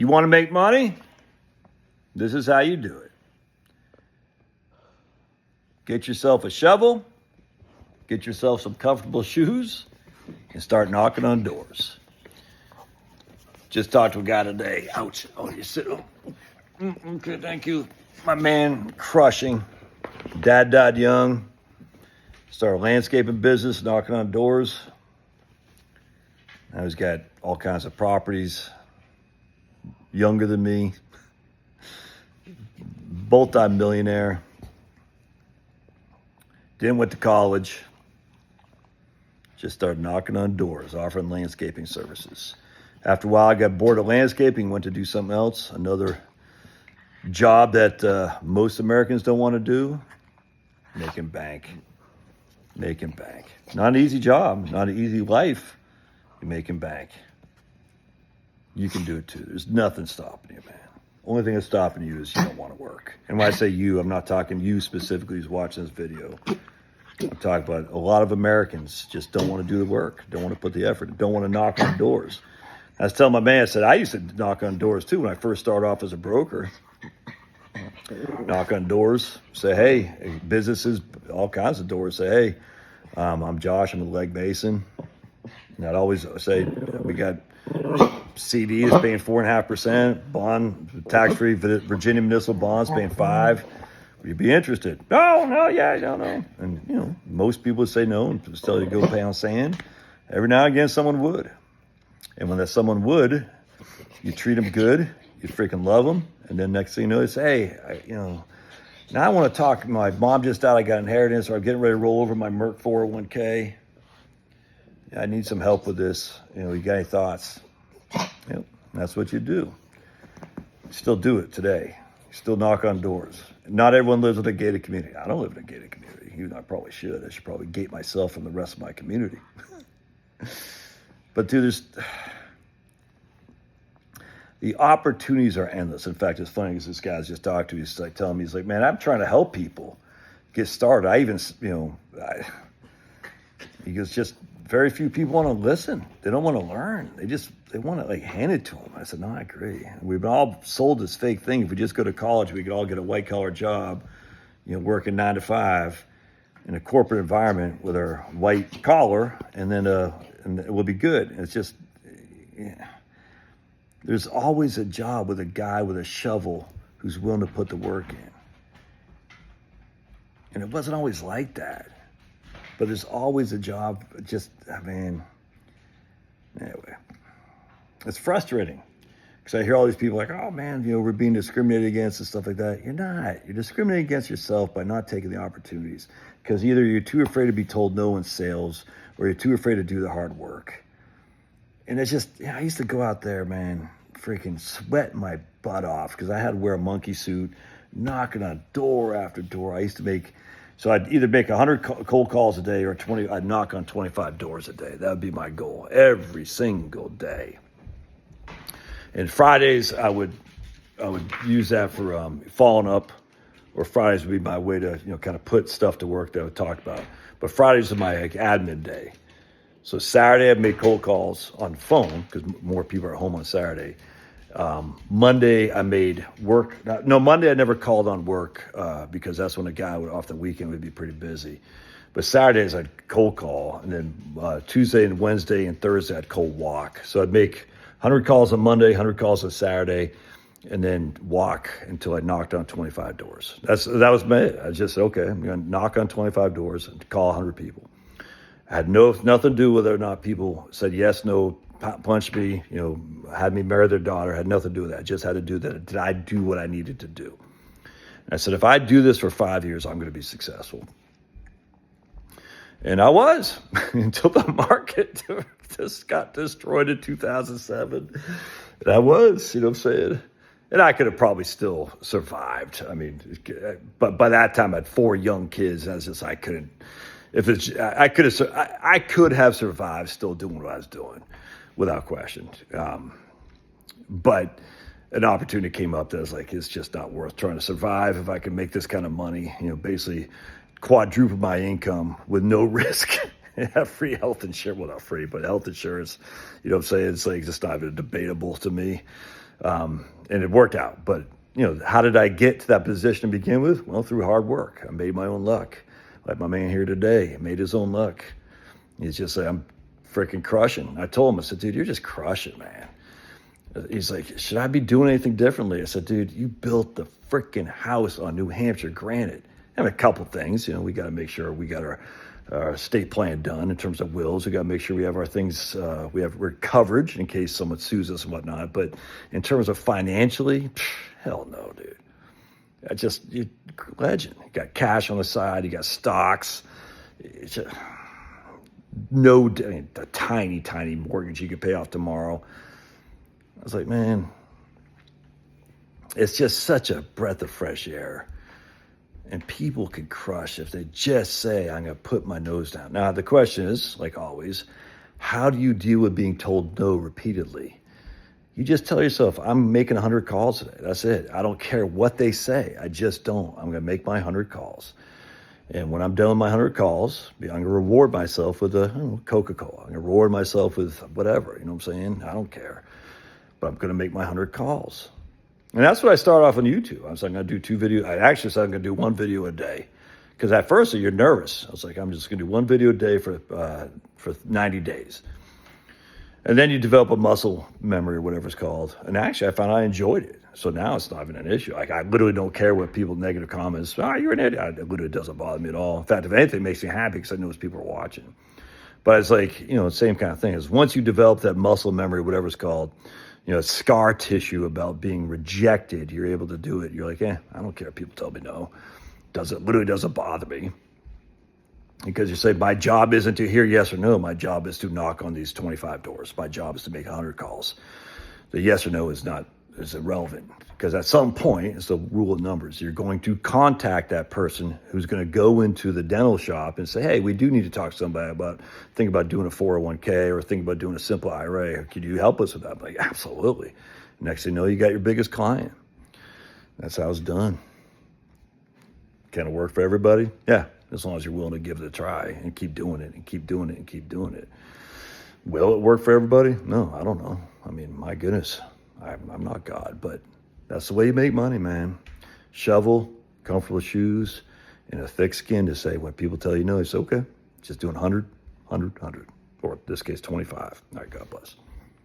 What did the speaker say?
You want to make money? This is how you do it. Get yourself a shovel, get yourself some comfortable shoes, and start knocking on doors. Just talked to a guy today. Ouch. Oh, you sit. Oh. Okay, thank you. My man, crushing. Dad died young. Started a landscaping business, knocking on doors. Now he's got all kinds of properties. Younger than me. Multi-millionaire. Then went to college. Just started knocking on doors, offering landscaping services. After a while, I got bored of landscaping, went to do something else, another job that most Americans don't want to do, making bank. Making bank. Not an easy job, not an easy life. You're making bank. You can do it too. There's nothing stopping you, man. Only thing that's stopping you is you don't want to work. And when I say you, I'm not talking you specifically who's watching this video. I'm talking about a lot of Americans just don't want to do the work, don't want to put the effort, don't want to knock on doors. I was telling my man, I said, I used to knock on doors too when I first started off as a broker. Knock on doors, say, hey, businesses, all kinds of doors, say, hey, I'm Josh, I'm a leg mason. And I'd always say, we got CDs paying 4.5%, bond, tax-free Virginia municipal bonds paying 5%. Would you be interested? No, yeah, I don't know. And, most people would say no and tell you to go pound sand. Every now and again, someone would. And when that someone would, you treat them good, you freaking love them, and then next thing you know, they say, hey, now I want to talk. My mom just died, I got inheritance, or I'm getting ready to roll over my Merck 401k. I need some help with this. You got any thoughts? Yep, that's what you do. You still do it today. You still knock on doors. Not everyone lives in a gated community. I don't live in a gated community. Even though I probably should. I should probably gate myself from the rest of my community. But dude, the opportunities are endless. In fact, it's funny because this guy's just talked to me. He's like telling me, he's like, man, I'm trying to help people get started. I even, he goes, just very few people want to listen. They don't want to learn. They want to hand it to them. I said, no, I agree. We've been all sold this fake thing. If we just go to college, we could all get a white collar job, working 9 to 5 in a corporate environment with our white collar, and then and it will be good. It's just, there's always a job with a guy with a shovel who's willing to put the work in. And it wasn't always like that. But there's always a job, anyway. It's frustrating. Because I hear all these people like, oh man, we're being discriminated against and stuff like that. You're not. You're discriminating against yourself by not taking the opportunities. Because either you're too afraid to be told no in sales, or you're too afraid to do the hard work. And it's just, I used to go out there, man, freaking sweating my butt off because I had to wear a monkey suit, knocking on door after door. I used to so I'd either make 100 cold calls a day or I'd knock on 25 doors a day. That would be my goal every single day. And Fridays, I would use that for following up, or Fridays would be my way to, kind of put stuff to work that I talked about. But Fridays are my admin day. So Saturday, I make cold calls on phone because more people are home on Saturday. Monday, I made work. No, Monday, I never called on work because that's when a guy off the weekend would be pretty busy. But Saturdays, I'd cold call. And then Tuesday and Wednesday and Thursday, I'd cold walk. So I'd make 100 calls on Monday, 100 calls on Saturday, and then walk until I knocked on 25 doors. That was me. I just said, okay, I'm going to knock on 25 doors and call 100 people. I had nothing to do with whether or not people said yes, no, punched me, had me marry their daughter. Had nothing to do with that. I just had to do that. Did I do what I needed to do? And I said, if I do this for 5 years, I'm going to be successful. And I was until the market just got destroyed in 2007. And I was, what I'm saying? And I could have probably still survived. I mean, but by that time I had 4 young kids. And I was just, I couldn't. I could have survived still doing what I was doing, without question. But an opportunity came up that I was like, it's just not worth trying to survive if I can make this kind of money. Basically quadruple my income with no risk. Have free health insurance. Well, not free, but health insurance. It's like just not even debatable to me. And it worked out. But, how did I get to that position to begin with? Well, through hard work. I made my own luck. Like my man here today, made his own luck. He's just like, I'm freaking crushing. I told him, I said, dude, you're just crushing, man. He's like, should I be doing anything differently? I said, dude, you built the freaking house on New Hampshire granite. And a couple things, we got to make sure we got our estate plan done in terms of wills. We got to make sure we have our things, we're coverage in case someone sues us and whatnot. But in terms of financially, hell no, dude. You legend. You got cash on the side. You got stocks. It's just, a tiny mortgage you could pay off tomorrow. I was like, man, it's just such a breath of fresh air. And people can crush if they just say, I'm going to put my nose down. Now, the question is, like always, how do you deal with being told no repeatedly? You just tell yourself, I'm making 100 calls today. That's it. I don't care what they say. I just don't. I'm going to make my 100 calls. And when I'm done with my 100 calls, I'm going to reward myself with a Coca-Cola. I'm going to reward myself with whatever. You know what I'm saying? I don't care. But I'm going to make my 100 calls. And that's what I started off on YouTube. I was like, I'm going to do 2 videos. I actually said I'm going to do 1 video a day. Because at first you're nervous. I was like, I'm just going to do 1 video a day for 90 days. And then you develop a muscle memory or whatever it's called. And actually I found I enjoyed it. So now it's not even an issue. Like I literally don't care what people negative comments. You're an idiot. It literally doesn't bother me at all. In fact, if anything, it makes me happy because I know people are watching. But it's like, same kind of thing. Is once you develop that muscle memory, whatever it's called, scar tissue about being rejected, you're able to do it. You're like, I don't care if people tell me no. Literally doesn't bother me. Because you say, my job isn't to hear yes or no. My job is to knock on these 25 doors. My job is to make 100 calls. The yes or no is irrelevant. Because at some point, it's the rule of numbers. You're going to contact that person who's going to go into the dental shop and say, hey, we do need to talk to somebody think about doing a 401k or think about doing a simple IRA. Could you help us with that? I'm like, absolutely. Next thing you know, you got your biggest client. That's how it's done. Can it work for everybody? Yeah. As long as you're willing to give it a try and keep doing it and keep doing it and keep doing it. Will it work for everybody? No, I don't know. I mean, my goodness, I'm not God, but that's the way you make money, man. Shovel, comfortable shoes, and a thick skin to say when people tell you no, it's okay. Just doing 100, 100, 100. Or in this case, 25. All right, God bless.